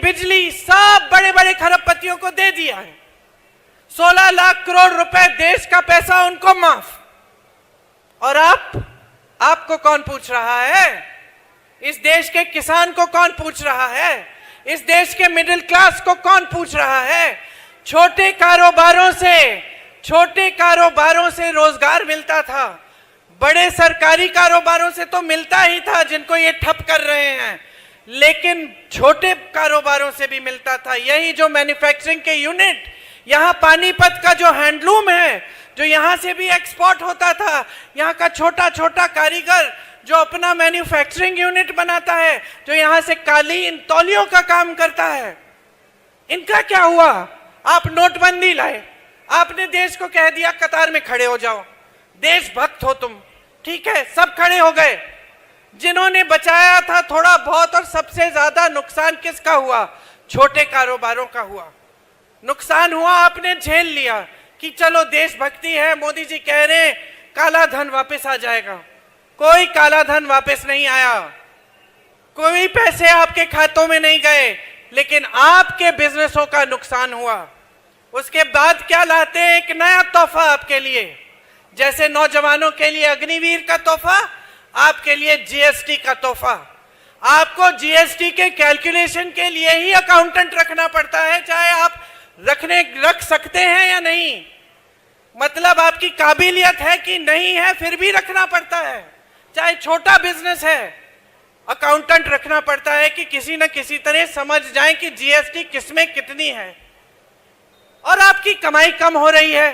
बिजली सब बड़े बड़े खरबपतियों को दे दिया है। 16 लाख करोड़ रुपए देश का पैसा उनको माफ। और आपको कौन पूछ रहा है? इस देश के किसान को कौन पूछ रहा है? इस देश के मिडिल क्लास को कौन पूछ रहा है? छोटे कारोबारों से रोजगार मिलता था, बड़े सरकारी कारोबारों से तो मिलता ही था जिनको ये ठप कर रहे हैं, लेकिन छोटे कारोबारों से भी मिलता था। यही जो मैन्युफैक्चरिंग के यूनिट, यहाँ पानीपत का जो हैंडलूम है, जो यहाँ से भी एक्सपोर्ट होता था, यहाँ का छोटा छोटा कारीगर जो अपना मैन्युफैक्चरिंग यूनिट बनाता है, जो यहाँ से कालीन तौलियों का काम करता है, इनका क्या हुआ? आप नोटबंदी लाए, आपने देश को कह दिया कतार में खड़े हो जाओ, देशभक्त हो तुम, ठीक है, सब खड़े हो गए। जिन्होंने बचाया था थोड़ा बहुत, और सबसे ज्यादा नुकसान किसका हुआ? छोटे कारोबारों का हुआ। नुकसान हुआ, आपने झेल लिया कि चलो देशभक्ति है, मोदी जी कह रहे हैं काला धन वापस आ जाएगा। कोई काला धन वापस नहीं आया, कोई पैसे आपके खातों में नहीं गए, लेकिन आपके बिजनेसों का नुकसान हुआ। उसके बाद क्या लाते हैं? एक नया तोहफा आपके लिए, जैसे नौजवानों के लिए अग्निवीर का तोहफा, आपके लिए जीएसटी का तोहफा। आपको जीएसटी के कैलकुलेशन के लिए ही अकाउंटेंट रखना पड़ता है, चाहे आप रख सकते हैं या नहीं, मतलब आपकी काबिलियत है कि नहीं है, फिर भी रखना पड़ता है। चाहे छोटा बिजनेस है, अकाउंटेंट रखना पड़ता है कि किसी न किसी तरह समझ जाए कि जीएसटी किसमें कितनी है। और आपकी कमाई कम हो रही है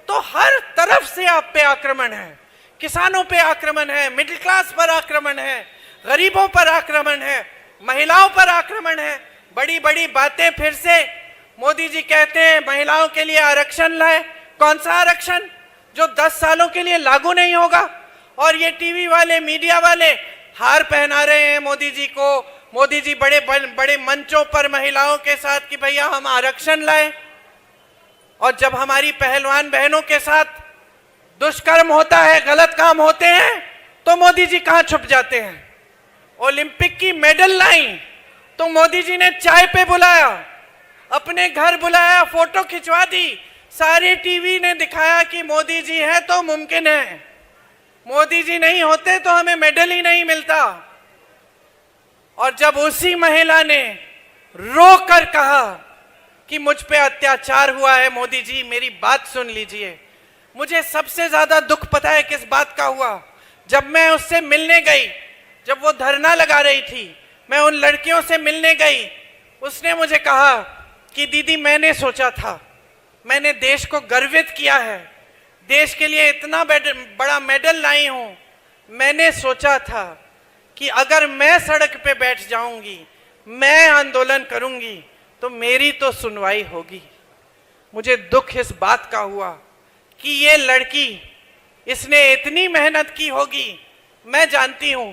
तो हर तरफ से आप पे आक्रमण है, किसानों पे आक्रमण है, मिडिल क्लास पर आक्रमण है, गरीबों पर आक्रमण है, महिलाओं पर आक्रमण है। बड़ी बड़ी बातें फिर से मोदी जी कहते हैं महिलाओं के लिए आरक्षण लाए। कौन सा आरक्षण? जो 10 सालों के लिए लागू नहीं होगा। और ये टीवी वाले, मीडिया वाले हार पहना रहे हैं मोदी जी को। मोदी जी बड़े बड़े मंचों पर महिलाओं के साथ कि भैया हम आरक्षण लाए, और जब हमारी पहलवान बहनों के साथ दुष्कर्म होता है, गलत काम होते हैं, तो मोदी जी कहां छुप जाते हैं? ओलंपिक की मेडल लाई तो मोदी जी ने चाय पे बुलाया, अपने घर बुलाया, फोटो खिंचवा दी, सारे टीवी ने दिखाया कि मोदी जी है तो मुमकिन है, मोदी जी नहीं होते तो हमें मेडल ही नहीं मिलता। और जब उसी महिला ने रो कर कहा कि मुझ पे अत्याचार हुआ है, मोदी जी मेरी बात सुन लीजिए, मुझे सबसे ज्यादा दुख पता है किस बात का हुआ? जब मैं उससे मिलने गई, जब वो धरना लगा रही थी, मैं उन लड़कियों से मिलने गई, उसने मुझे कहा कि दीदी मैंने सोचा था, मैंने देश को गर्वित किया है, देश के लिए इतना बड़ा मेडल लाई हूं, मैंने सोचा था कि अगर मैं सड़क पे बैठ जाऊंगी, मैं आंदोलन करूंगी, तो मेरी तो सुनवाई होगी। मुझे दुख इस बात का हुआ कि ये लड़की, इसने इतनी मेहनत की होगी। मैं जानती हूं,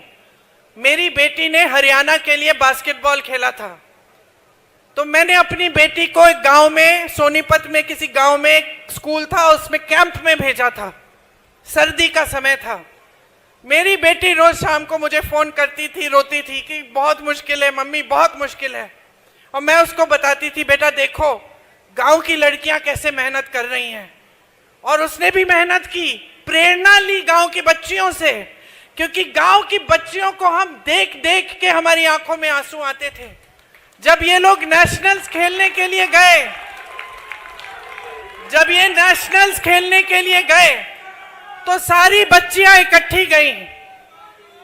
मेरी बेटी ने हरियाणा के लिए बास्केटबॉल खेला था, तो मैंने अपनी बेटी को एक गांव में, सोनीपत में किसी गांव में एक स्कूल था, उसमें कैंप में भेजा था। सर्दी का समय था। मेरी बेटी रोज शाम को मुझे फोन करती थी, रोती थी कि बहुत मुश्किल है मम्मी, बहुत मुश्किल है। और मैं उसको बताती थी बेटा देखो गांव की लड़कियां कैसे मेहनत कर रही हैं। और उसने भी मेहनत की, प्रेरणा ली गांव की बच्चियों से, क्योंकि गांव की बच्चियों को हम देख देख के हमारी आंखों में आंसू आते थे। जब ये लोग नेशनल्स खेलने के लिए गए, जब ये नेशनल्स खेलने के लिए गए, तो सारी बच्चियां इकट्ठी गईं।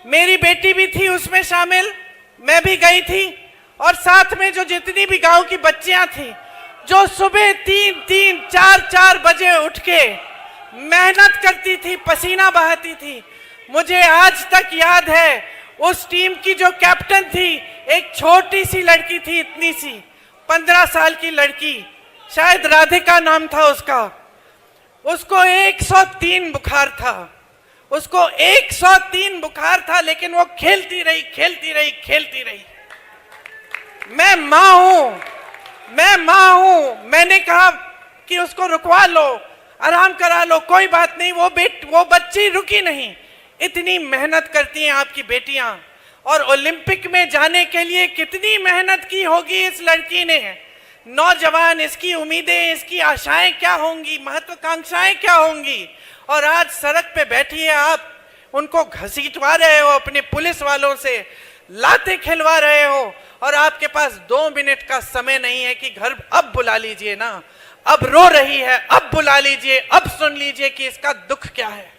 मेरी बेटी भी थी उसमें शामिल, मैं भी गई थी, और साथ में जो जितनी भी गांव की बच्चियां थी, जो सुबह 3-3, 4-4 बजे उठ के मेहनत करती थी, पसीना बहाती थी। मुझे आज तक याद है उस टीम की जो कैप्टन थी, एक छोटी सी लड़की थी, इतनी सी 15 साल की लड़की, शायद राधिका नाम था उसका। उसको 103 बुखार था, उसको 103 बुखार था, लेकिन वो खेलती रही, खेलती रही, खेलती रही। मैं मां हूं, मैंने कहा कि उसको रुकवा लो, आराम करा लो, कोई बात नहीं। वो बच्ची रुकी नहीं। इतनी मेहनत करती हैं आपकी बेटियां, और ओलंपिक में जाने के लिए कितनी मेहनत की होगी इस लड़की ने। नौजवान, इसकी उम्मीदें, इसकी आशाएं क्या होंगी, महत्वाकांक्षाएं क्या होंगी। और आज सड़क पे बैठी है, आप उनको घसीटवा रहे हो, अपने पुलिस वालों से लाते खिलवा रहे हो, और आपके पास 2 मिनट का समय नहीं है कि घर अब बुला लीजिए ना, अब रो रही है, अब बुला लीजिए, अब सुन लीजिए कि इसका दुख क्या है।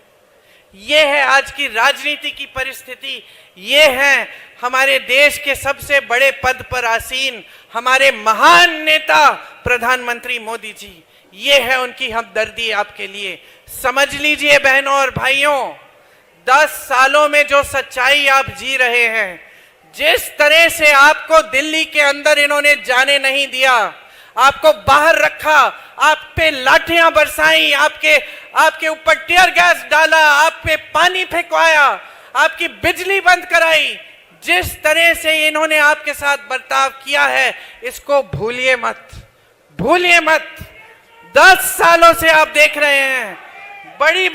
ये है आज की राजनीति की परिस्थिति। ये है हमारे देश के सबसे बड़े पद पर आसीन हमारे महान नेता प्रधानमंत्री मोदी जी। ये है उनकी हमदर्दी आपके लिए। समझ लीजिए बहनों और भाइयों, 10 सालों में जो सच्चाई आप जी रहे हैं, जिस तरह से आपको दिल्ली के अंदर इन्होंने जाने नहीं दिया, आपको बाहर रखा, आप पे लाठियां बरसाई, आपके ऊपर टीयर गैस डाला, आप पे पानी फेंकवाया, आपकी बिजली बंद कराई, जिस तरह से इन्होंने आपके साथ बर्ताव किया है, इसको भूलिए मत, भूलिए मत। 10 सालों से आप देख रहे हैं बड़ी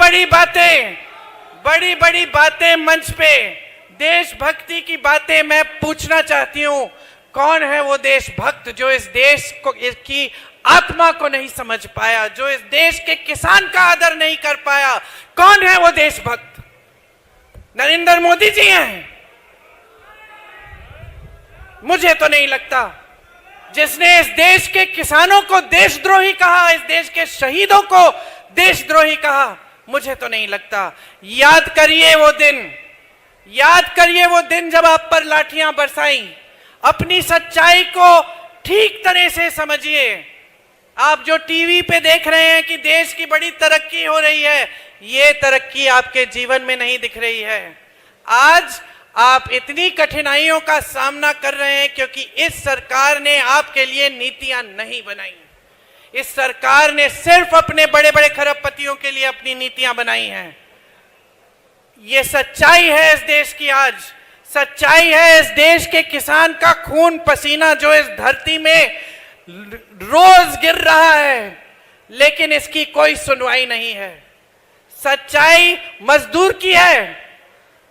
बड़ी बातें मंच पे, देशभक्ति की बातें। मैं पूछना चाहती हूं, कौन है वो देशभक्त जो इस देश को, इसकी आत्मा को नहीं समझ पाया, जो इस देश के किसान का आदर नहीं कर पाया? कौन है वो देशभक्त? नरेंद्र मोदी जी हैं? मुझे तो नहीं लगता। जिसने इस देश के किसानों को देशद्रोही कहा, इस देश के शहीदों को देशद्रोही कहा, मुझे तो नहीं लगता। याद करिए वो दिन, याद करिए वो दिन जब आप पर लाठियां बरसाई। अपनी सच्चाई को ठीक तरह से समझिए। आप जो टीवी पे देख रहे हैं कि देश की बड़ी तरक्की हो रही है, ये तरक्की आपके जीवन में नहीं दिख रही है। आज आप इतनी कठिनाइयों का सामना कर रहे हैं क्योंकि इस सरकार ने आपके लिए नीतियां नहीं बनाई। इस सरकार ने सिर्फ अपने बड़े बड़े खरबपतियों के लिए अपनी नीतियां बनाई हैं। ये सच्चाई है इस देश की। आज सच्चाई है इस देश के किसान का खून पसीना जो इस धरती में रोज गिर रहा है, लेकिन इसकी कोई सुनवाई नहीं है। सच्चाई मजदूर की है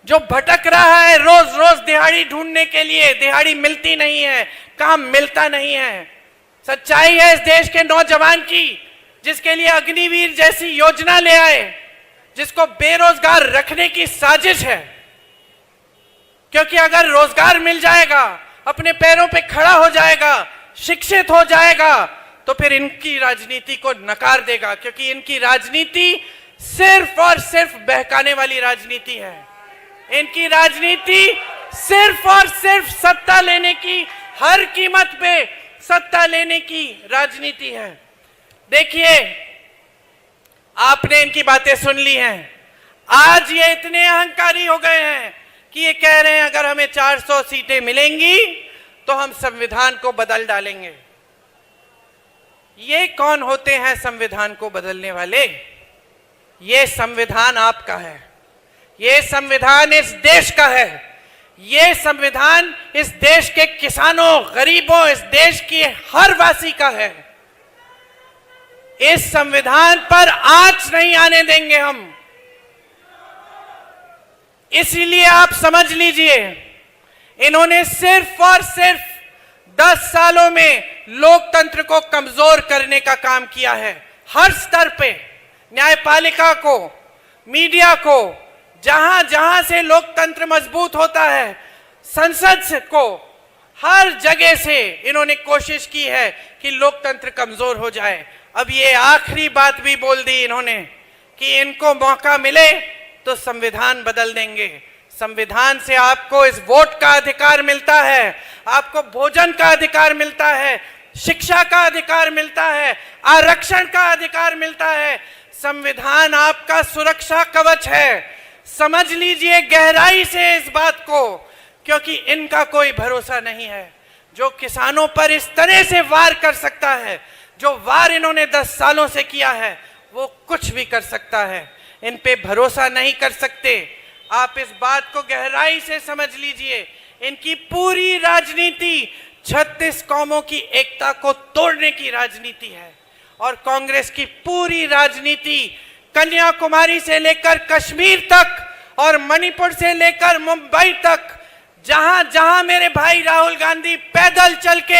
जो भटक रहा है रोज रोज दिहाड़ी ढूंढने के लिए, दिहाड़ी मिलती नहीं है, काम मिलता नहीं है। सच्चाई है इस देश के नौजवान की जिसके लिए अग्निवीर जैसी योजना ले आए, जिसको बेरोजगार रखने की साजिश है। क्योंकि अगर रोजगार मिल जाएगा, अपने पैरों पे खड़ा हो जाएगा, शिक्षित हो जाएगा, तो फिर इनकी राजनीति को नकार देगा, क्योंकि इनकी राजनीति सिर्फ और सिर्फ बहकाने वाली राजनीति है। इनकी राजनीति सिर्फ और सिर्फ सत्ता लेने की, हर कीमत पे सत्ता लेने की राजनीति है। देखिए, आपने इनकी बातें सुन ली हैं। आज ये इतने अहंकारी हो गए हैं कि ये कह रहे हैं अगर हमें 400 सीटें मिलेंगी तो हम संविधान को बदल डालेंगे। ये कौन होते हैं संविधान को बदलने वाले? ये संविधान आपका है, ये संविधान इस देश का है, ये संविधान इस देश के किसानों, गरीबों, इस देश की हर वासी का है। इस संविधान पर आंच नहीं आने देंगे हम। इसीलिए आप समझ लीजिए, इन्होंने सिर्फ और सिर्फ 10 सालों में लोकतंत्र को कमजोर करने का काम किया है। हर स्तर पे, न्यायपालिका को, मीडिया को, जहां जहां से लोकतंत्र मजबूत होता है, संसद को, हर जगह से इन्होंने कोशिश की है कि लोकतंत्र कमजोर हो जाए। अब ये आखिरी बात भी बोल दी इन्होंने कि इनको मौका मिले तो संविधान बदल देंगे। संविधान से आपको इस वोट का अधिकार मिलता है, आपको भोजन का अधिकार मिलता है, शिक्षा का अधिकार मिलता है, आरक्षण का अधिकार मिलता है। संविधान आपका सुरक्षा कवच है। समझ लीजिए गहराई से इस बात को, क्योंकि इनका कोई भरोसा नहीं है। जो किसानों पर इस तरह से वार कर सकता है, जो वार इन्होंने 10 सालों से किया है, वो कुछ भी कर सकता है। इन पे भरोसा नहीं कर सकते। आप इस बात को गहराई से समझ लीजिए। इनकी पूरी राजनीति 36 कौमों की एकता को तोड़ने की राजनीति है, और कांग्रेस की पूरी राजनीति कन्याकुमारी से लेकर कश्मीर तक और मणिपुर से लेकर मुंबई तक जहां जहां मेरे भाई राहुल गांधी पैदल चल के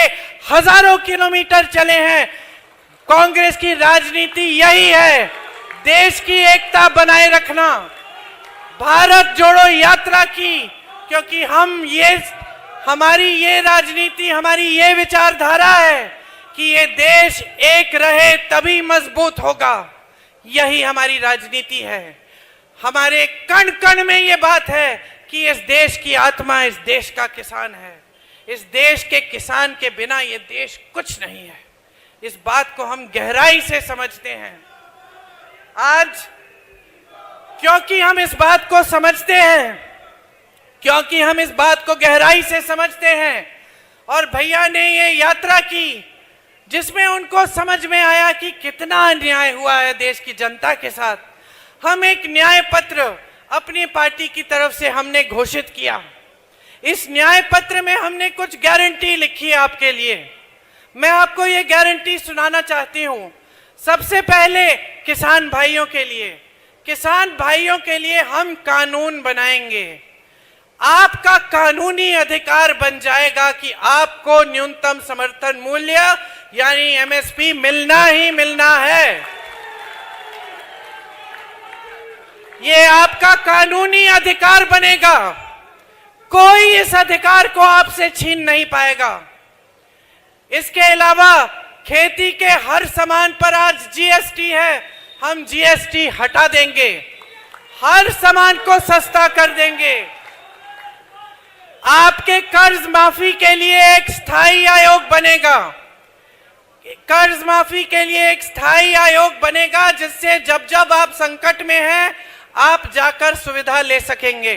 हजारों किलोमीटर चले हैं, कांग्रेस की राजनीति यही है, देश की एकता बनाए रखना, भारत जोड़ो यात्रा की। क्योंकि हमारी ये राजनीति, हमारी ये विचारधारा है कि ये देश एक रहे तभी मजबूत होगा। यही हमारी राजनीति है। हमारे कण कण में ये बात है कि इस देश की आत्मा इस देश का किसान है। इस देश के किसान के बिना ये देश कुछ नहीं है। इस बात को हम गहराई से समझते हैं। आज क्योंकि हम इस बात को समझते हैं, क्योंकि हम इस बात को गहराई से समझते हैं, और भैया ने ये यात्रा की जिसमें उनको समझ में आया कि कितना अन्याय हुआ है देश की जनता के साथ। हम एक न्याय पत्र अपनी पार्टी की तरफ से हमने घोषित किया। इस न्याय पत्र में हमने कुछ गारंटी लिखी है आपके लिए। मैं आपको ये गारंटी सुनाना चाहती हूं। सबसे पहले किसान भाइयों के लिए, किसान भाइयों के लिए हम कानून बनाएंगे। आपका कानूनी अधिकार बन जाएगा कि आपको न्यूनतम समर्थन मूल्य यानी एमएसपी मिलना ही मिलना है। ये आपका कानूनी अधिकार बनेगा। कोई इस अधिकार को आपसे छीन नहीं पाएगा। इसके अलावा खेती के हर सामान पर आज जीएसटी है, हम जीएसटी हटा देंगे, हर सामान को सस्ता कर देंगे। आपके कर्ज माफी के लिए एक स्थायी आयोग बनेगा। कर्ज माफी के लिए एक स्थायी आयोग बनेगा जिससे जब जब आप संकट में हैं आप जाकर सुविधा ले सकेंगे।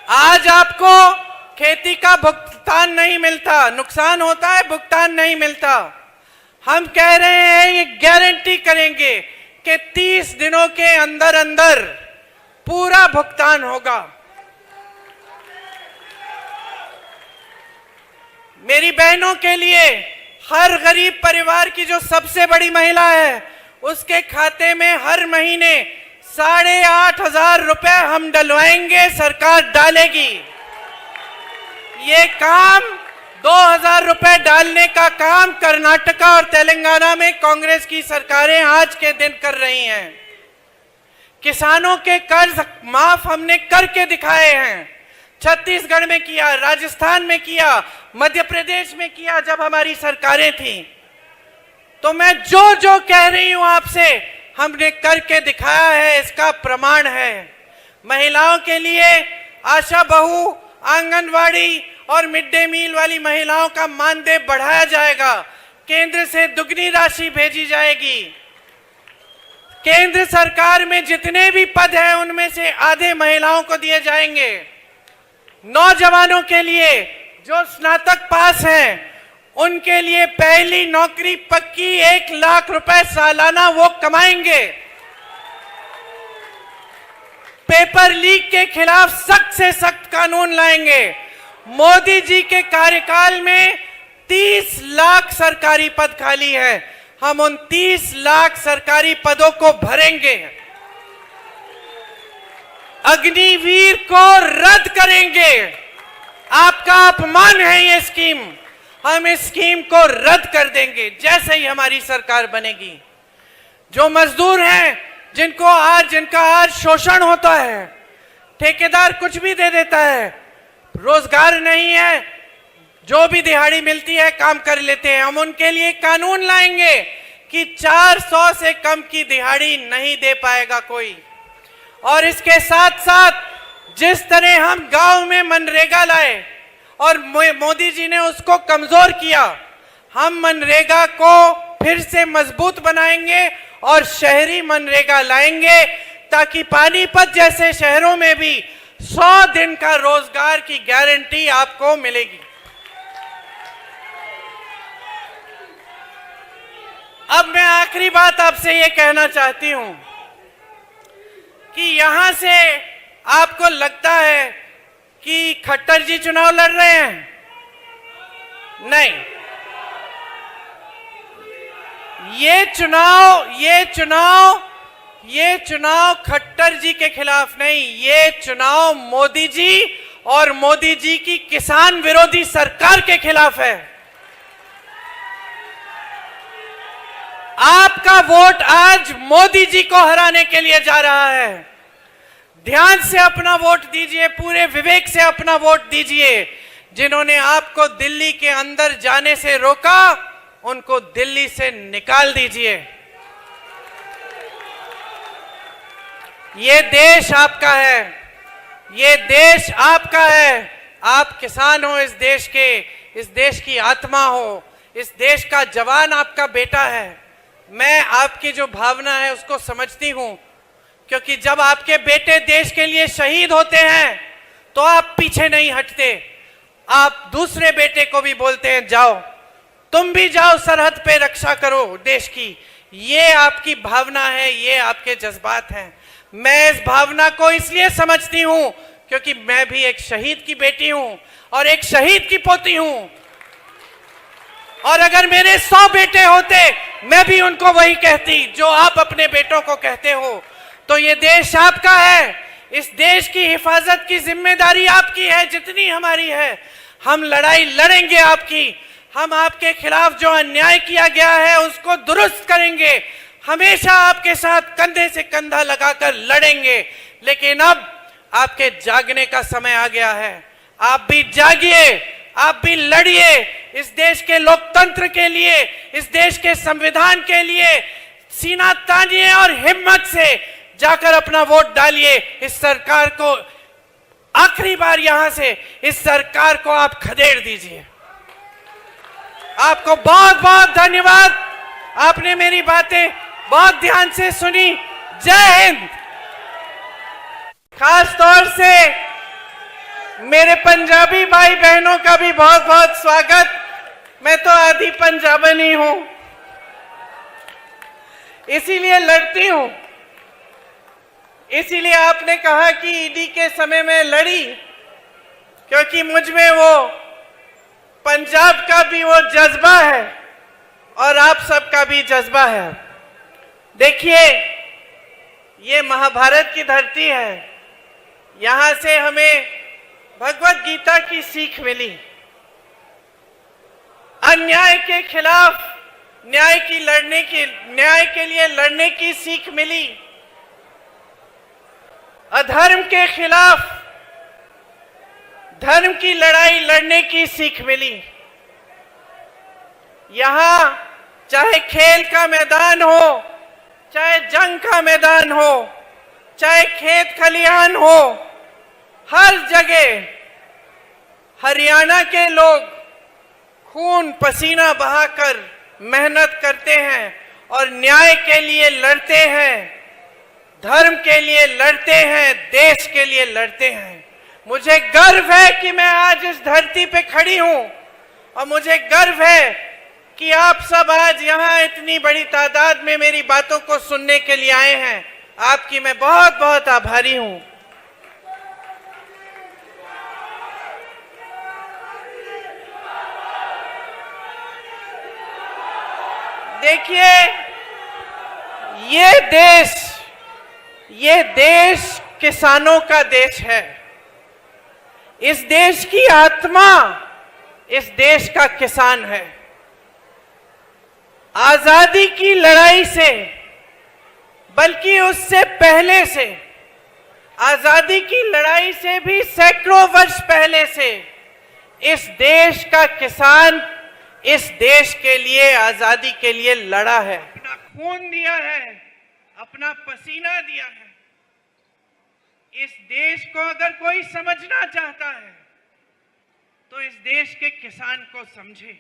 आज आपको खेती का भुगतान नहीं मिलता, नुकसान होता है, भुगतान नहीं मिलता। हम कह रहे हैं, ये गारंटी करेंगे कि 30 दिनों के अंदर अंदर पूरा भुगतान होगा। मेरी बहनों के लिए, हर गरीब परिवार की जो सबसे बड़ी महिला है उसके खाते में हर महीने 8,500 रुपए हम डलवाएंगे, सरकार डालेगी। ये काम 2,000 रुपए डालने का काम कर्नाटका और तेलंगाना में कांग्रेस की सरकारें आज के दिन कर रही हैं। किसानों के कर्ज माफ हमने करके दिखाए हैं। छत्तीसगढ़ में किया, राजस्थान में किया, मध्य प्रदेश में किया जब हमारी सरकारें थी। तो मैं जो जो कह रही हूं आपसे हमने करके दिखाया है, इसका प्रमाण है। महिलाओं के लिए आशा बहू, आंगनवाड़ी और मिड डे मील वाली महिलाओं का मानदेय बढ़ाया जाएगा। केंद्र से दुगनी राशि भेजी जाएगी। केंद्र सरकार में जितने भी पद हैं उनमें से आधे महिलाओं को दिए जाएंगे। नौजवानों के लिए जो स्नातक पास हैं उनके लिए पहली नौकरी पक्की, 1 लाख रुपए सालाना वो कमाएंगे। पेपर लीक के खिलाफ सख्त से सख्त कानून लाएंगे। मोदी जी के कार्यकाल में 30 लाख सरकारी पद खाली है, हम उन 30 लाख सरकारी पदों को भरेंगे। अग्निवीर को रद्द करेंगे। आपका अपमान है ये स्कीम, हम इस स्कीम को रद्द कर देंगे जैसे ही हमारी सरकार बनेगी। जो मजदूर हैं जिनका आज शोषण होता है, ठेकेदार कुछ भी दे देता है, रोजगार नहीं है, जो भी दिहाड़ी मिलती है काम कर लेते हैं, हम उनके लिए कानून लाएंगे कि 400 से कम की दिहाड़ी नहीं दे पाएगा कोई। और इसके साथ साथ जिस तरह हम गांव में मनरेगा लाए और मोदी जी ने उसको कमजोर किया, हम मनरेगा को फिर से मजबूत बनाएंगे और शहरी मनरेगा लाएंगे ताकि पानीपत जैसे शहरों में भी 100 दिन का रोजगार की गारंटी आपको मिलेगी। अब मैं आखिरी बात आपसे ये कहना चाहती हूं कि यहां से आपको लगता है कि खट्टर जी चुनाव लड़ रहे हैं, नहीं, ये चुनाव ये चुनाव खट्टर जी के खिलाफ नहीं, ये चुनाव मोदी जी और मोदी जी की किसान विरोधी सरकार के खिलाफ है। आपका वोट आज मोदी जी को हराने के लिए जा रहा है। ध्यान से अपना वोट दीजिए, पूरे विवेक से अपना वोट दीजिए। जिन्होंने आपको दिल्ली के अंदर जाने से रोका, उनको दिल्ली से निकाल दीजिए। ये देश आपका है, ये देश आपका है। आप किसान हो इस देश के, इस देश की आत्मा हो, इस देश का जवान आपका बेटा है। मैं आपकी जो भावना है उसको समझती हूं, क्योंकि जब आपके बेटे देश के लिए शहीद होते हैं तो आप पीछे नहीं हटते। आप दूसरे बेटे को भी बोलते हैं, जाओ तुम भी जाओ, सरहद पे रक्षा करो देश की। ये आपकी भावना है, ये आपके जज्बात हैं। मैं इस भावना को इसलिए समझती हूं क्योंकि मैं भी एक शहीद की बेटी हूं और एक शहीद की पोती हूं। और अगर मेरे 100 बेटे होते, मैं भी उनको वही कहती जो आप अपने बेटों को कहते हो। तो ये देश आपका है, इस देश की हिफाजत की जिम्मेदारी आपकी है जितनी हमारी है। हम लड़ाई लड़ेंगे आपकी, हम आपके खिलाफ जो अन्याय किया गया है उसको दुरुस्त करेंगे। हमेशा आपके साथ कंधे से कंधा लगाकर लड़ेंगे। लेकिन अब आपके जागने का समय आ गया है। आप भी जागिए, आप भी लड़िए इस देश के लोकतंत्र के लिए, इस देश के संविधान के लिए। सीना तानिए और हिम्मत से जाकर अपना वोट डालिए। इस सरकार को आखिरी बार यहां से इस सरकार को आप खदेड़ दीजिए। आपको बहुत बहुत धन्यवाद। आपने मेरी बातें बहुत ध्यान से सुनी। जय हिंद। खास तौर से मेरे पंजाबी भाई बहनों का भी बहुत बहुत स्वागत। मैं तो आधी पंजाबनी हूं, इसीलिए लड़ती हूं। इसीलिए आपने कहा कि ईडी के समय में लड़ी, क्योंकि मुझ में वो पंजाब का भी वो जज्बा है और आप सबका भी जज्बा है। देखिए, ये महाभारत की धरती है। यहां से हमें भगवत गीता की सीख मिली। अन्याय के खिलाफ न्याय के लिए लड़ने की सीख मिली। अधर्म के खिलाफ धर्म की लड़ाई लड़ने की सीख मिली। यहां चाहे खेल का मैदान हो, चाहे जंग का मैदान हो, चाहे खेत खलिहान हो, हर जगह हरियाणा के लोग खून पसीना बहाकर मेहनत करते हैं और न्याय के लिए लड़ते हैं, धर्म के लिए लड़ते हैं, देश के लिए लड़ते हैं। मुझे गर्व है कि मैं आज इस धरती पे खड़ी हूं और मुझे गर्व है कि आप सब आज यहां इतनी बड़ी तादाद में मेरी बातों को सुनने के लिए आए हैं। आपकी मैं बहुत बहुत आभारी हूं। देखिए, ये देश किसानों का देश है। इस देश की आत्मा इस देश का किसान है। आजादी की लड़ाई से, बल्कि उससे पहले से, आजादी की लड़ाई से भी सैकड़ों वर्ष पहले से इस देश का किसान इस देश के लिए, आजादी के लिए लड़ा है, अपना खून दिया है, अपना पसीना दिया है। इस देश को अगर कोई समझना चाहता है तो इस देश के किसान को समझे।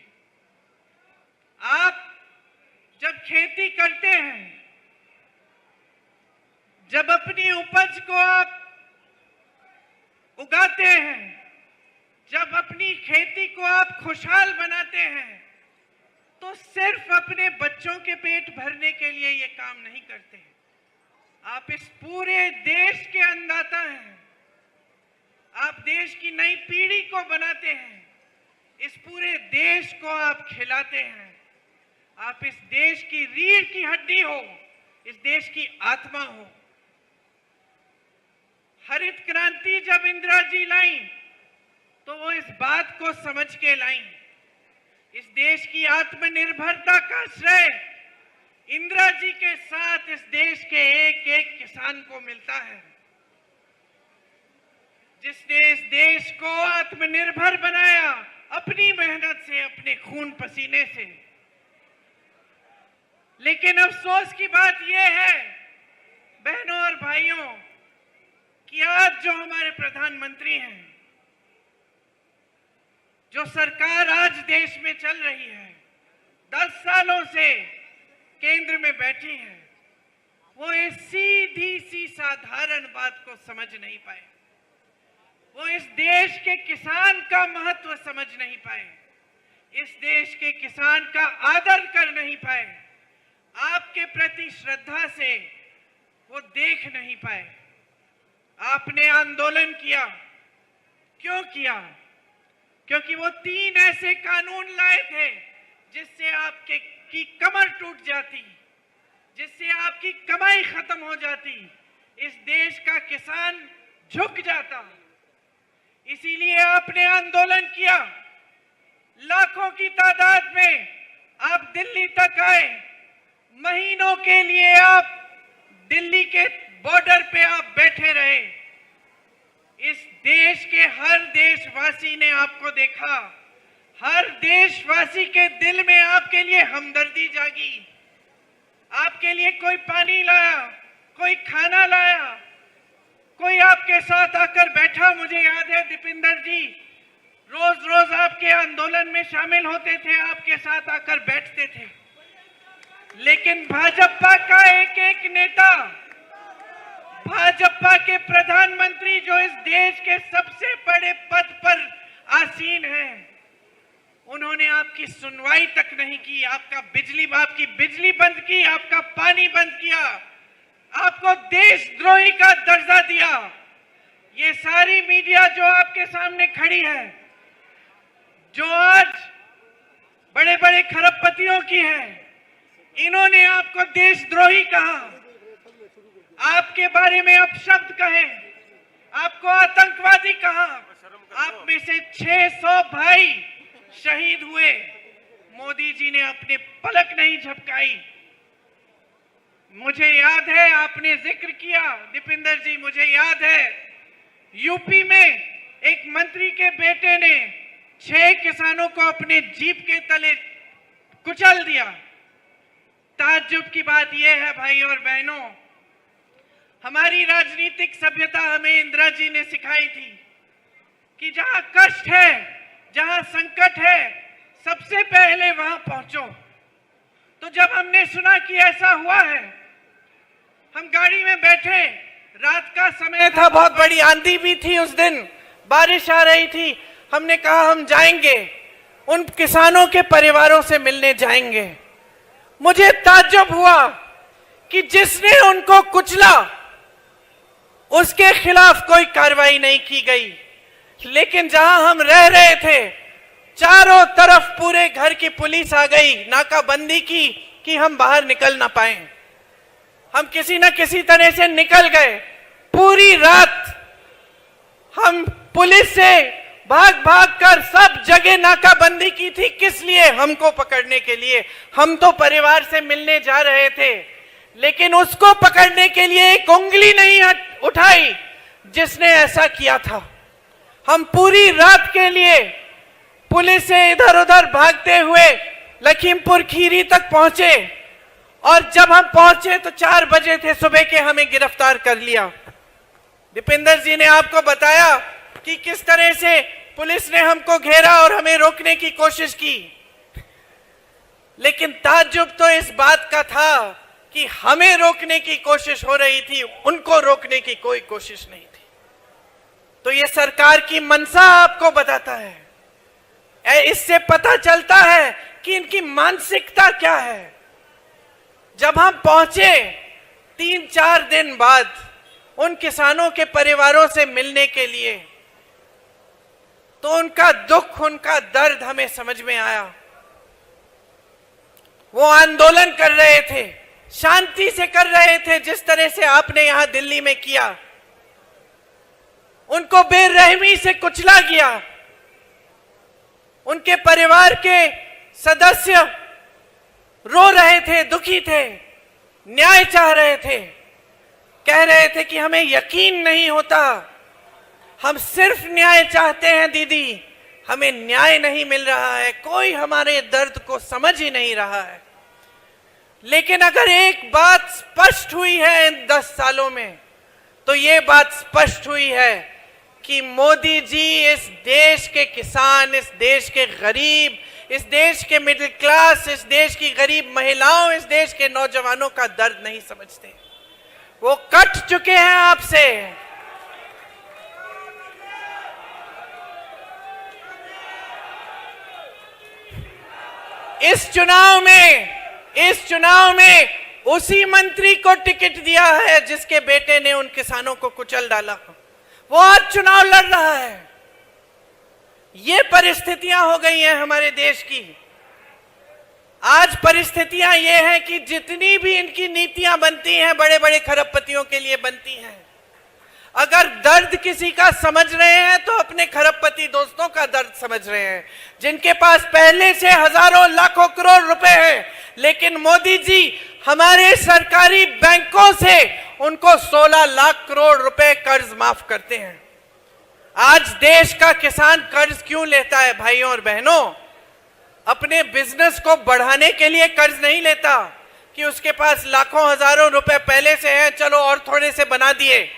आप जब खेती करते हैं, जब अपनी उपज को आप उगाते हैं, जब अपनी खेती को आप खुशहाल बनाते हैं, तो सिर्फ अपने बच्चों के पेट भरने के लिए ये काम नहीं करते। आप इस पूरे देश के अन्नदाता हैं। आप देश की नई पीढ़ी को बनाते हैं। इस पूरे देश को आप खिलाते हैं। आप इस देश की रीढ़ की हड्डी हो। इस देश की आत्मा हो। हरित क्रांति जब इंदिरा जी लाई तो वो इस बात को समझ के लाई, इस देश की आत्मनिर्भरता का श्रेय इंदिरा जी के साथ इस देश के एक एक किसान को मिलता है, जिसने इस देश को आत्मनिर्भर बनाया अपनी मेहनत से, अपने खून पसीने से। लेकिन अफसोस की बात यह है बहनों और भाइयों कि आज जो हमारे प्रधानमंत्री हैं, जो सरकार आज देश में चल रही है, 10 सालों से केंद्र में बैठी है, वो इस सीधी सी साधारण बात को समझ नहीं पाए। वो इस देश के किसान का महत्व समझ नहीं पाए, इस देश के किसान का आदर कर नहीं पाए, आपके प्रति श्रद्धा से वो देख नहीं पाए। आपने आंदोलन किया, क्यों किया? क्योंकि वो 3 ऐसे कानून लाए थे जिससे आपके की कमर टूट जाती, जिससे आपकी कमाई खत्म हो जाती, इस देश का किसान झुक जाता। इसीलिए आपने आंदोलन किया, लाखों की तादाद में आप दिल्ली तक आए, महीनों के लिए आप दिल्ली के बॉर्डर पे आप बैठे रहे। इस देश के हर देशवासी ने आपको देखा, हर देशवासी के दिल में आपके लिए हमदर्दी जागी। आपके लिए कोई पानी लाया, कोई खाना लाया, कोई आपके साथ आकर बैठा। मुझे याद है दीपेंद्र जी रोज रोज आपके आंदोलन में शामिल होते थे, आपके साथ आकर बैठते थे। लेकिन भाजपा का एक एक नेता, भाजपा के प्रधानमंत्री जो इस देश के सबसे बड़े पद पर आसीन हैं, उन्होंने आपकी सुनवाई तक नहीं की। आपकी बिजली बंद की, आपका पानी बंद किया, आपको देशद्रोही का दर्जा दिया। ये सारी मीडिया जो आपके सामने खड़ी है, जो आज बड़े बड़े खरबपतियों की है, इन्होंने आपको देशद्रोही कहा, आपके बारे में अपशब्द कहे, आपको आतंकवादी कहा। आप में से 600 भाई शहीद हुए, मोदी जी ने अपने पलक नहीं झपकाई। मुझे याद है आपने जिक्र किया दीपेंद्र जी, मुझे याद है यूपी में एक मंत्री के बेटे ने 6 किसानों को अपने जीप के तले कुचल दिया। ताज्जुब की बात यह है भाई और बहनों, हमारी राजनीतिक सभ्यता हमें इंदिरा जी ने सिखाई थी कि जहां कष्ट है, जहां संकट है, सबसे पहले वहां पहुंचो। तो जब हमने सुना कि ऐसा हुआ है, हम गाड़ी में बैठे, रात का समय था, बहुत बड़ी आंधी भी थी उस दिन, बारिश आ रही थी। हमने कहा हम जाएंगे, उन किसानों के परिवारों से मिलने जाएंगे। मुझे ताज्जुब हुआ कि जिसने उनको कुचला उसके खिलाफ कोई कार्रवाई नहीं की गई, लेकिन जहां हम रह रहे थे चारों तरफ पूरे घर की पुलिस आ गई, नाकाबंदी की कि हम बाहर निकल ना पाए। हम किसी न किसी तरह से निकल गए। पूरी रात हम पुलिस से भाग भाग कर सब जगह नाकाबंदी की थी। किस लिए? हमको पकड़ने के लिए। हम तो परिवार से मिलने जा रहे थे, लेकिन उसको पकड़ने के लिए एक उंगली नहीं उठाई जिसने ऐसा किया था। हम पूरी रात के लिए पुलिस से इधर उधर भागते हुए लखीमपुर खीरी तक पहुंचे, और जब हम पहुंचे तो 4 बजे थे सुबह के, हमें गिरफ्तार कर लिया। दीपेंद्र जी ने आपको बताया कि किस तरह से पुलिस ने हमको घेरा और हमें रोकने की कोशिश की, लेकिन ताज्जुब तो इस बात का था कि हमें रोकने की कोशिश हो रही थी, उनको रोकने की कोई कोशिश नहीं थी। तो ये सरकार की मनसा आपको बताता है, इससे पता चलता है कि इनकी मानसिकता क्या है। जब हम पहुंचे 3-4 दिन बाद उन किसानों के परिवारों से मिलने के लिए, तो उनका दुख, उनका दर्द हमें समझ में आया। वो आंदोलन कर रहे थे, शांति से कर रहे थे, जिस तरह से आपने यहां दिल्ली में किया। उनको बेरहमी से कुचला गया। उनके परिवार के सदस्य रो रहे थे, दुखी थे, न्याय चाह रहे थे, कह रहे थे कि हमें यकीन नहीं होता, हम सिर्फ न्याय चाहते हैं दीदी, हमें न्याय नहीं मिल रहा है, कोई हमारे दर्द को समझ ही नहीं रहा है। लेकिन अगर एक बात स्पष्ट हुई है इन 10 सालों में, तो ये बात स्पष्ट हुई है कि मोदी जी इस देश के किसान, इस देश के गरीब, इस देश के मिडिल क्लास, इस देश की गरीब महिलाओं, इस देश के नौजवानों का दर्द नहीं समझते। वो कट चुके हैं आपसे। इस चुनाव में उसी मंत्री को टिकट दिया है जिसके बेटे ने उन किसानों को कुचल डाला। वो आज चुनाव लड़ रहा है। ये परिस्थितियां हो गई हैं हमारे देश की। आज परिस्थितियां ये हैं कि जितनी भी इनकी नीतियां बनती हैं, बड़े बड़े खरबपतियों के लिए बनती हैं। अगर दर्द किसी का समझ रहे हैं तो अपने खरबपति दोस्तों का दर्द समझ रहे हैं, जिनके पास पहले से हजारों लाखों करोड़ रुपए हैं। लेकिन मोदी जी हमारे सरकारी बैंकों से उनको 16 लाख करोड़ रुपए कर्ज माफ करते हैं। आज देश का किसान कर्ज क्यों लेता है भाइयों और बहनों? अपने बिजनेस को बढ़ाने के लिए कर्ज नहीं लेता कि उसके पास लाखों हजारों रुपए पहले से हैं, चलो और थोड़े से बना दिए।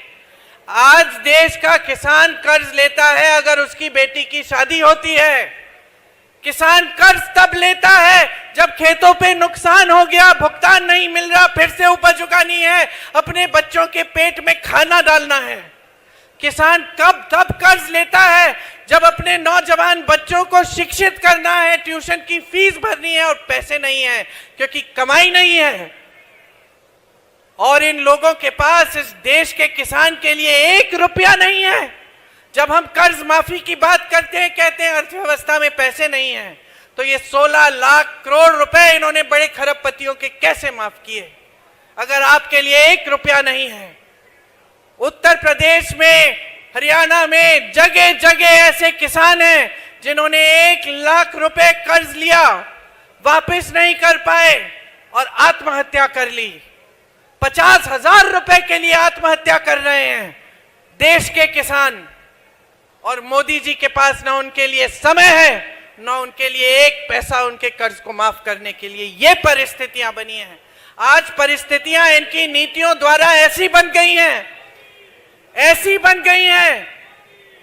आज देश का किसान कर्ज लेता है अगर उसकी बेटी की शादी होती है। किसान कर्ज तब लेता है जब खेतों पे नुकसान हो गया, भुगतान नहीं मिल रहा, फिर से उपज उगानी है, अपने बच्चों के पेट में खाना डालना है। किसान तब कर्ज लेता है जब अपने नौजवान बच्चों को शिक्षित करना है, ट्यूशन की फीस भरनी है और पैसे नहीं है क्योंकि कमाई नहीं है। और इन लोगों के पास इस देश के किसान के लिए 1 रुपया नहीं है। जब हम कर्ज माफी की बात करते हैं, कहते हैं अर्थव्यवस्था में पैसे नहीं है, तो ये 16 लाख करोड़ रुपए इन्होंने बड़े खरबपतियों के कैसे माफ किए? अगर आपके लिए 1 रुपया नहीं है। उत्तर प्रदेश में, हरियाणा में जगह जगह ऐसे किसान हैं जिन्होंने 1 लाख रुपए कर्ज लिया, वापस नहीं कर पाए और आत्महत्या कर ली। 50,000 रुपए के लिए आत्महत्या कर रहे हैं देश के किसान। और मोदी जी के पास ना उनके लिए समय है, ना उनके लिए 1 पैसा उनके कर्ज को माफ करने के लिए। ये परिस्थितियां बनी हैं। आज परिस्थितियां इनकी नीतियों द्वारा ऐसी बन गई हैं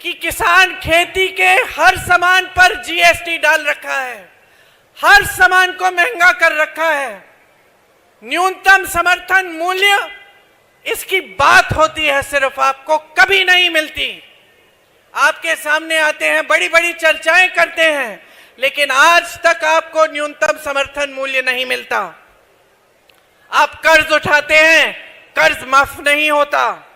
कि किसान खेती के हर सामान पर जीएसटी डाल रखा है, हर सामान को महंगा कर रखा है। न्यूनतम समर्थन मूल्य, इसकी बात होती है सिर्फ, आपको कभी नहीं मिलती। आपके सामने आते हैं, बड़ी बड़ी चर्चाएं करते हैं, लेकिन आज तक आपको न्यूनतम समर्थन मूल्य नहीं मिलता। आप कर्ज उठाते हैं, कर्ज माफ नहीं होता।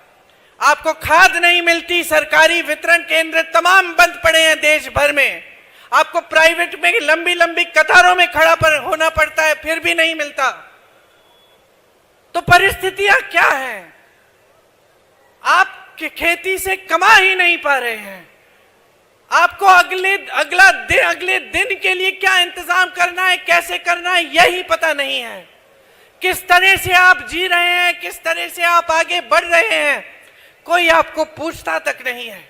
आपको खाद नहीं मिलती, सरकारी वितरण केंद्र तमाम बंद पड़े हैं देश भर में। आपको प्राइवेट में लंबी लंबी कतारों में खड़ा होना पड़ता है, फिर भी नहीं मिलता। तो परिस्थितियां क्या हैं? आप खेती से कमा ही नहीं पा रहे हैं। आपको अगले दिन के लिए क्या इंतजाम करना है, कैसे करना है, यही पता नहीं है। किस तरह से आप जी रहे हैं, किस तरह से आप आगे बढ़ रहे हैं, कोई आपको पूछता तक नहीं है।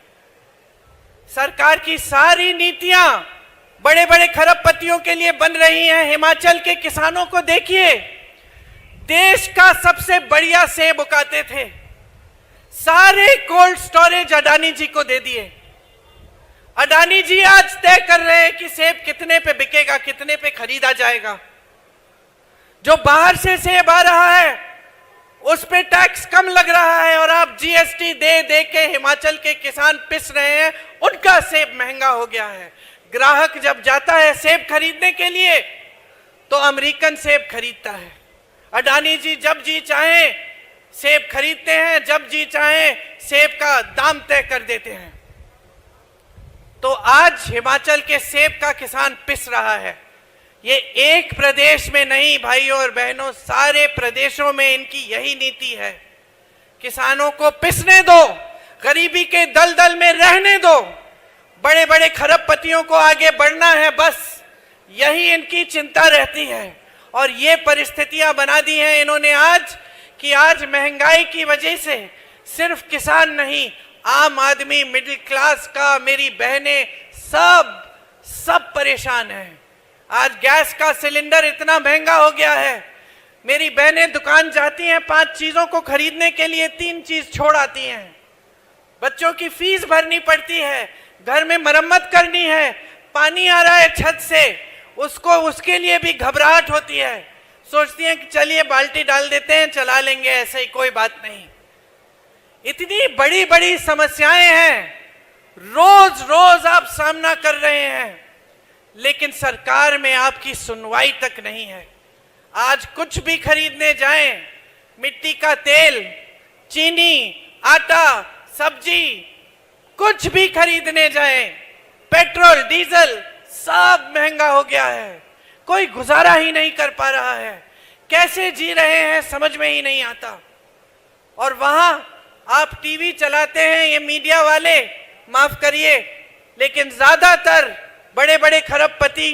सरकार की सारी नीतियां बड़े बड़े खरबपतियों के लिए बन रही हैं। हिमाचल के किसानों को देखिए, देश का सबसे बढ़िया सेब उगाते थे, सारे कोल्ड स्टोरेज अडानी जी को दे दिए। अडानी जी आज तय कर रहे हैं कि सेब कितने पे बिकेगा, कितने पे खरीदा जाएगा। जो बाहर से सेब आ रहा है उस पे टैक्स कम लग रहा है और आप जीएसटी दे दे के हिमाचल के किसान पिस रहे हैं, उनका सेब महंगा हो गया है। ग्राहक जब जाता है सेब खरीदने के लिए तो अमेरिकन सेब खरीदता है। अडानी जी जब जी चाहे सेब खरीदते हैं, जब जी चाहे सेब का दाम तय कर देते हैं। तो आज हिमाचल के सेब का किसान पिस रहा है। ये एक प्रदेश में नहीं भाइयों और बहनों, सारे प्रदेशों में इनकी यही नीति है। किसानों को पिसने दो, गरीबी के दलदल में रहने दो, बड़े बड़े खरबपतियों को आगे बढ़ना है, बस यही इनकी चिंता रहती है। और ये परिस्थितियां बना दी हैं इन्होंने आज कि आज महंगाई की वजह से सिर्फ किसान नहीं, आम आदमी, मिडिल क्लास का, मेरी बहनें, सब परेशान हैं। आज गैस का सिलेंडर इतना महंगा हो गया है, मेरी बहनें दुकान जाती हैं 5 चीजों को खरीदने के लिए 3 चीज छोड़ आती हैं। बच्चों की फीस भरनी पड़ती है, घर में मरम्मत करनी है, पानी आ रहा है छत से, उसके लिए भी घबराहट होती है। सोचती हैं कि चलिए बाल्टी डाल देते हैं, चला लेंगे, ऐसे ही कोई बात नहीं। इतनी बड़ी बड़ी समस्याएं हैं, रोज रोज आप सामना कर रहे हैं, लेकिन सरकार में आपकी सुनवाई तक नहीं है। आज कुछ भी खरीदने जाएं, मिट्टी का तेल, चीनी, आटा, सब्जी, कुछ भी खरीदने जाएं, पेट्रोल, डीजल, सब महंगा हो गया है। कोई गुजारा ही नहीं कर पा रहा है, कैसे जी रहे हैं समझ में ही नहीं आता। और वहां आप टीवी चलाते हैं, ये मीडिया वाले, माफ करिए, लेकिन ज्यादातर बड़े बड़े खरबपति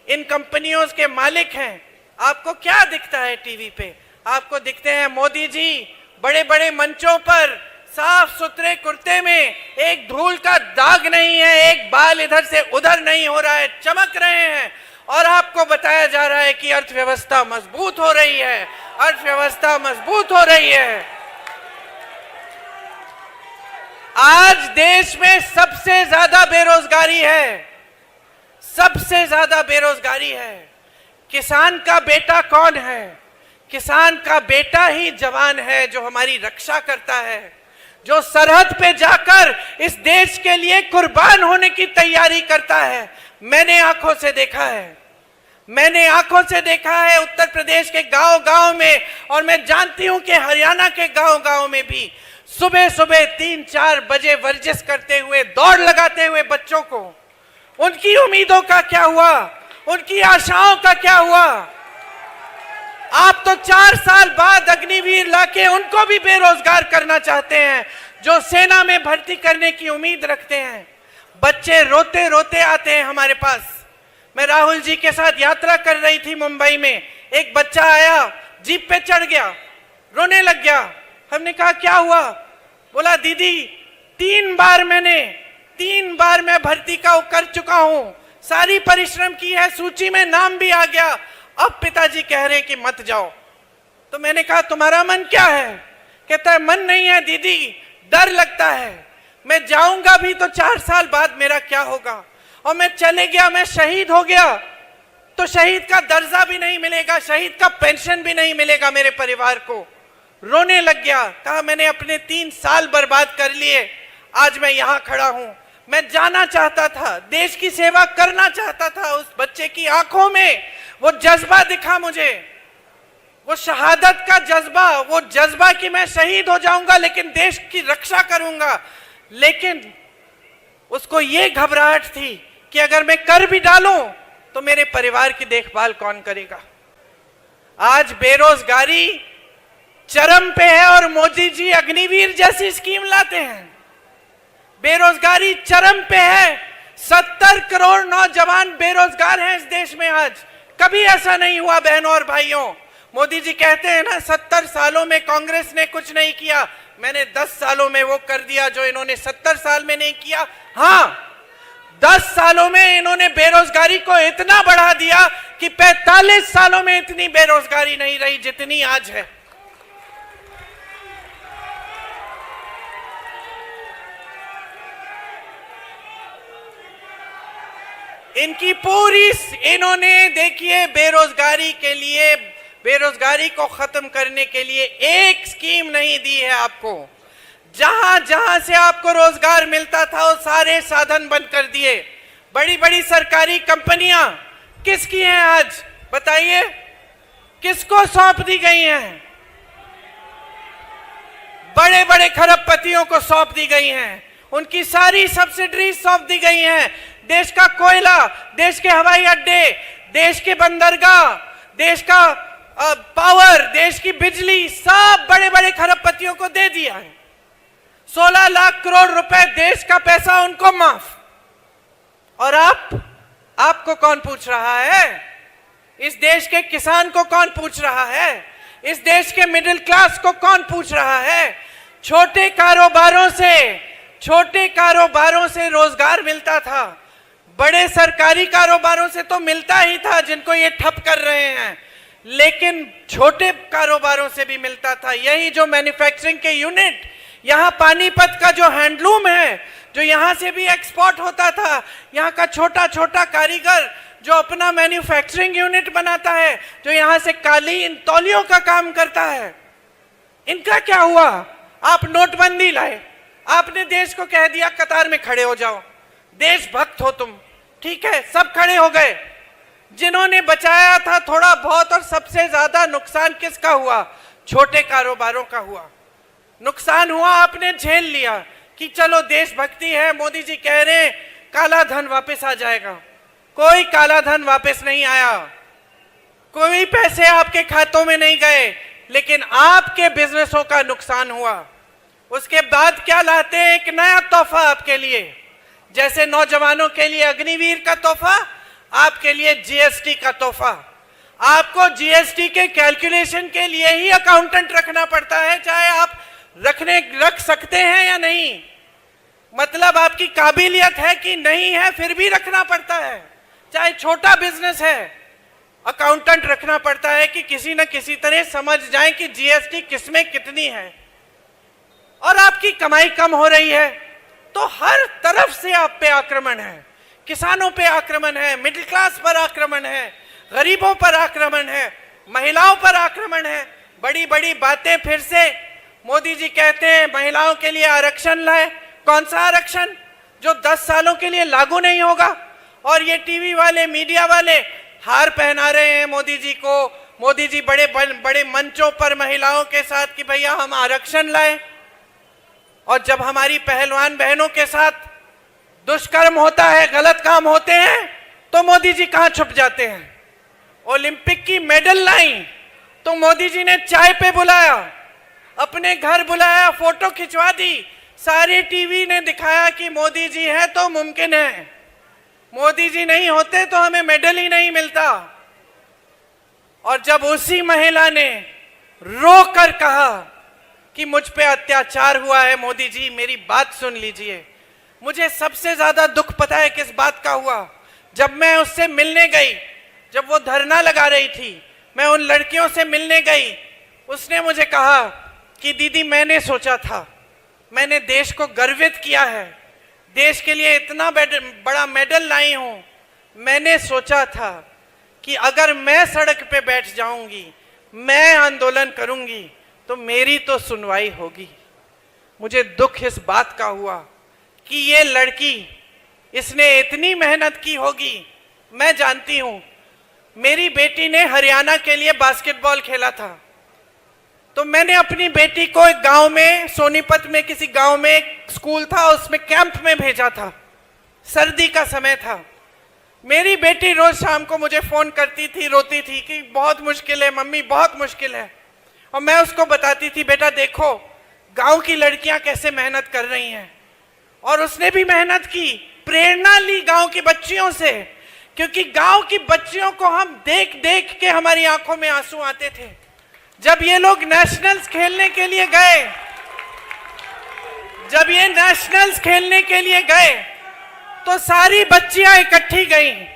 इन कंपनियों के मालिक हैं। आपको क्या दिखता है टीवी पे? आपको दिखते हैं मोदी जी बड़े बड़े मंचों पर साफ सुथरे कुर्ते में, एक धूल का दाग नहीं है, एक बाल इधर से उधर नहीं हो रहा है, चमक रहे हैं, और आपको बताया जा रहा है कि अर्थव्यवस्था मजबूत हो रही है, अर्थव्यवस्था मजबूत हो रही है। आज देश में सबसे ज्यादा बेरोजगारी है, सबसे ज्यादा बेरोजगारी है। किसान का बेटा कौन है? किसान का बेटा ही जवान है, जो हमारी रक्षा करता है, जो सरहद पे जाकर इस देश के लिए कुर्बान होने की तैयारी करता है। मैंने आंखों से देखा है, मैंने आंखों से देखा है उत्तर प्रदेश के गांव गांव में, और मैं जानती हूं कि हरियाणा के गांव गांव में भी सुबह सुबह 3-4 बजे वर्जिश करते हुए, दौड़ लगाते हुए बच्चों को, उनकी उम्मीदों का क्या हुआ? उनकी आशाओं का क्या हुआ? आप तो 4 साल बाद अग्निवीर लाके उनको भी बेरोजगार करना चाहते हैं, जो सेना में भर्ती करने की उम्मीद रखते हैं। बच्चे रोते रोते आते हैं हमारे पास। मैं राहुल जी के साथ यात्रा कर रही थी मुंबई में, एक बच्चा आया, जीप पे चढ़ गया, रोने लग गया। हमने कहा क्या हुआ? बोला दीदी 3 बार मैं भर्ती का कर चुका हूं, सारी परिश्रम की है, सूची में नाम भी आ गया, अब पिताजी कह रहे कि मत जाओ। तो मैंने कहा तुम्हारा मन क्या है? कहता है मन नहीं है दीदी, डर लगता है, मैं जाऊंगा भी तो 4 साल बाद मेरा क्या होगा, और मैं चले गया, मैं शहीद हो गया तो शहीद का दर्जा भी नहीं मिलेगा, शहीद का पेंशन भी नहीं मिलेगा मेरे परिवार को। रोने लग गया, कहा मैंने अपने 3 साल बर्बाद कर लिए, आज मैं यहां खड़ा हूं। मैं जाना चाहता था, देश की सेवा करना चाहता था। उस बच्चे की आंखों में वो जज्बा दिखा मुझे, वो शहादत का जज्बा, वो जज्बा कि मैं शहीद हो जाऊंगा लेकिन देश की रक्षा करूंगा। लेकिन उसको ये घबराहट थी कि अगर मैं कर भी डालूं तो मेरे परिवार की देखभाल कौन करेगा। आज बेरोजगारी चरम पे है और मोदी जी अग्निवीर जैसी स्कीम लाते हैं। बेरोजगारी चरम पे है, 70 करोड़ नौजवान बेरोजगार हैं इस देश में आज। कभी ऐसा नहीं हुआ बहनों और भाइयों। मोदी जी कहते हैं ना 70 सालों में कांग्रेस ने कुछ नहीं किया, मैंने 10 सालों में वो कर दिया जो इन्होंने 70 साल में नहीं किया। हाँ, 10 सालों में इन्होंने बेरोजगारी को इतना बढ़ा दिया कि 45 सालों में इतनी बेरोजगारी नहीं रही जितनी आज है। इनकी पूरी, इन्होंने देखिए बेरोजगारी के लिए, बेरोजगारी को खत्म करने के लिए एक स्कीम नहीं दी है आपको। जहां जहां से आपको रोजगार मिलता था वो सारे साधन बंद कर दिए। बड़ी बड़ी सरकारी कंपनियां किसकी हैं आज बताइए? किसको सौंप दी गई हैं? बड़े बड़े खरबपतियों को सौंप दी गई हैं, उनकी सारी सब्सिडी सौंप दी गई हैं। देश का कोयला, देश के हवाई अड्डे, देश के बंदरगाह, देश का पावर, देश की बिजली, सब बड़े बड़े खरबपतियों को दे दिया है। 16 लाख करोड़ रुपए देश का पैसा उनको माफ। और आपको कौन पूछ रहा है? इस देश के किसान को कौन पूछ रहा है? इस देश के मिडिल क्लास को कौन पूछ रहा है? छोटे कारोबारों से रोजगार मिलता था, बड़े सरकारी कारोबारों से तो मिलता ही था जिनको ये ठप कर रहे हैं, लेकिन छोटे कारोबारों से भी मिलता था। यही जो मैन्युफैक्चरिंग के यूनिट, यहाँ पानीपत का जो हैंडलूम है, जो यहाँ से भी एक्सपोर्ट होता था, यहाँ का छोटा छोटा कारीगर जो अपना मैन्युफैक्चरिंग यूनिट बनाता है, जो यहाँ से कालीन तौलियों का काम करता है, इनका क्या हुआ? आप नोटबंदी लाए, आपने देश को कह दिया कतार में खड़े हो जाओ, देशभक्त हो तुम, ठीक है, सब खड़े हो गए। जिन्होंने बचाया था थोड़ा बहुत, और सबसे ज्यादा नुकसान किसका हुआ? छोटे कारोबारों का हुआ। नुकसान हुआ, आपने झेल लिया कि चलो देशभक्ति है, मोदी जी कह रहे हैं काला धन वापस आ जाएगा। कोई काला धन वापस नहीं आया, कोई पैसे आपके खातों में नहीं गए, लेकिन आपके बिजनेसों का नुकसान हुआ। उसके बाद क्या लाते हैं? एक नया तोहफा आपके लिए, जैसे नौजवानों के लिए अग्निवीर का तोहफा, आपके लिए जीएसटी का तोहफा। आपको जीएसटी के कैलकुलेशन के लिए ही अकाउंटेंट रखना पड़ता है, चाहे आप रख सकते हैं या नहीं, मतलब आपकी काबिलियत है कि नहीं है, फिर भी रखना पड़ता है। चाहे छोटा बिजनेस है, अकाउंटेंट रखना पड़ता है कि किसी न किसी तरह समझ जाए कि जीएसटी किसमें कितनी है। और आपकी कमाई कम हो रही है तो हर तरफ से आप पे आक्रमण है, किसानों पे आक्रमण है, मिडिल क्लास पर आक्रमण है, गरीबों पर आक्रमण है, महिलाओं पर आक्रमण है। बड़ी बड़ी बातें फिर से मोदी जी कहते हैं महिलाओं के लिए आरक्षण लाए। कौन सा आरक्षण? जो 10 सालों के लिए लागू नहीं होगा। और ये टीवी वाले, मीडिया वाले हार पहना रहे हैं मोदी जी को। मोदी जी बड़े बड़े मंचों पर महिलाओं के साथ कि भैया हम आरक्षण लाए, और जब हमारी पहलवान बहनों के साथ दुष्कर्म होता है, गलत काम होते हैं, तो मोदी जी कहां छुप जाते हैं। ओलंपिक की मेडल लाई तो मोदी जी ने चाय पे बुलाया, अपने घर बुलाया, फोटो खिंचवा दी, सारे टीवी ने दिखाया कि मोदी जी है तो मुमकिन है, मोदी जी नहीं होते तो हमें मेडल ही नहीं मिलता। और जब उसी महिला ने रो कर कहा कि मुझ पे अत्याचार हुआ है, मोदी जी मेरी बात सुन लीजिए, मुझे सबसे ज्यादा दुख पता है किस बात का हुआ? जब मैं उससे मिलने गई, जब वो धरना लगा रही थी, मैं उन लड़कियों से मिलने गई, उसने मुझे कहा कि दीदी मैंने सोचा था, मैंने देश को गर्वित किया है, देश के लिए इतना बड़ा मेडल लाई हूं, मैंने सोचा था कि अगर मैं सड़क पे बैठ जाऊंगी, मैं आंदोलन करूंगी, तो मेरी तो सुनवाई होगी। मुझे दुख इस बात का हुआ कि ये लड़की, इसने इतनी मेहनत की होगी। मैं जानती हूं, मेरी बेटी ने हरियाणा के लिए बास्केटबॉल खेला था, तो मैंने अपनी बेटी को एक गांव में, सोनीपत में किसी गांव में एक स्कूल था, उसमें कैंप में भेजा था। सर्दी का समय था। मेरी बेटी रोज शाम को मुझे फोन करती थी, रोती थी कि बहुत मुश्किल है मम्मी, बहुत मुश्किल है। और मैं उसको बताती थी बेटा देखो गांव की लड़कियां कैसे मेहनत कर रही हैं। और उसने भी मेहनत की, प्रेरणा ली गांव की बच्चियों से, क्योंकि गांव की बच्चियों को हम देख देख के हमारी आंखों में आंसू आते थे। जब ये लोग नेशनल्स खेलने के लिए गए, जब ये नेशनल्स खेलने के लिए गए, तो सारी बच्चियां इकट्ठी गईं।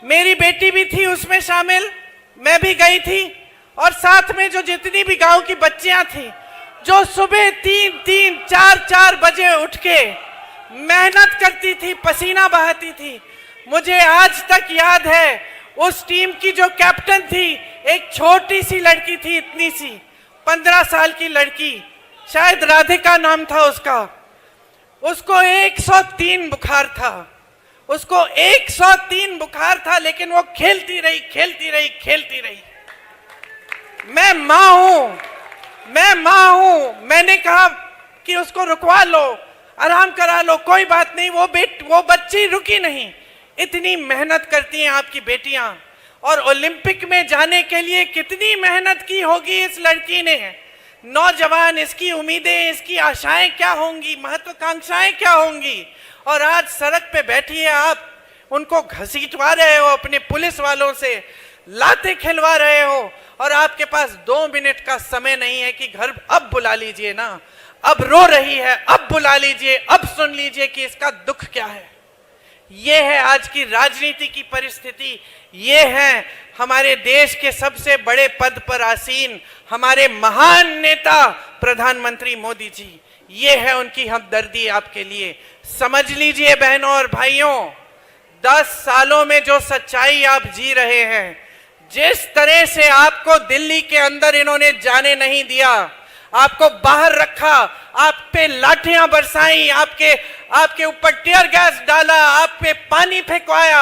मेरी बेटी भी थी उसमें शामिल, मैं भी गई थी, और साथ में जो जितनी भी गांव की बच्चियां थी, जो सुबह 3-3, 4-4 बजे उठ के मेहनत करती थी, पसीना बहाती थी। मुझे आज तक याद है उस टीम की जो कैप्टन थी, एक छोटी सी लड़की थी, इतनी सी 15 साल की लड़की, शायद राधिका नाम था उसका। उसको 103 बुखार था, उसको 103 बुखार था, लेकिन वो खेलती रही, खेलती रही, खेलती रही। मैं मां हूं। मैंने कहा कि उसको रुकवा लो, आराम करा लो, कोई बात नहीं। वो बच्ची रुकी नहीं, इतनी मेहनत करती हैं आपकी बेटियां, और ओलंपिक में जाने के लिए कितनी मेहनत की होगी इस लड़की ने। नौजवान, इसकी उम्मीदें, इसकी आशाएं क्या होंगी, महत्वाकांक्षाएं क्या होंगी, और आज सड़क पे बैठी है आप उनको घसीटवा रहे हो, अपने पुलिस वालों से लाते खिलवा रहे हो, और आपके पास 2 मिनट का समय नहीं है कि घर अब बुला लीजिए ना, अब रो रही है, अब बुला लीजिए, अब सुन लीजिए कि इसका दुख क्या है। ये है आज की राजनीति की परिस्थिति। ये है हमारे देश के सबसे बड़े पद पर आसीन हमारे महान नेता प्रधानमंत्री मोदी जी। ये है उनकी हमदर्दी आपके लिए। समझ लीजिए बहनों और भाइयों, 10 सालों में जो सच्चाई आप जी रहे हैं, जिस तरह से आपको दिल्ली के अंदर इन्होंने जाने नहीं दिया, आपको बाहर रखा, आप पे लाठियां बरसाई, आपके ऊपर टीयर गैस डाला, आप पे पानी फेंकवाया,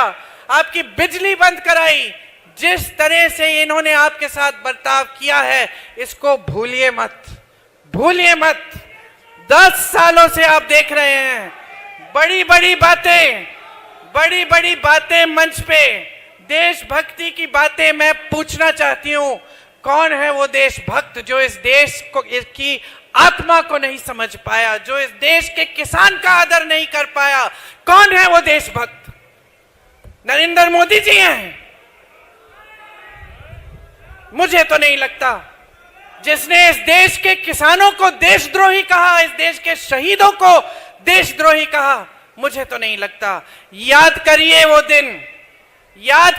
आपकी बिजली बंद कराई, जिस तरह से इन्होंने आपके साथ बर्ताव किया है, इसको भूलिए मत, भूलिए मत। 10 सालों से आप देख रहे हैं बड़ी बड़ी बातें मंच पे, देशभक्ति की बातें। मैं पूछना चाहती हूं, कौन है वो देशभक्त जो इस देश को, इसकी आत्मा को नहीं समझ पाया, जो इस देश के किसान का आदर नहीं कर पाया? कौन है वो देशभक्त? नरेंद्र मोदी जी हैं? मुझे तो नहीं लगता। जिसने इस देश के किसानों को देशद्रोही कहा, इस देश के शहीदों को देशद्रोही कहा, मुझे तो नहीं लगता। याद करिए वो दिन, याद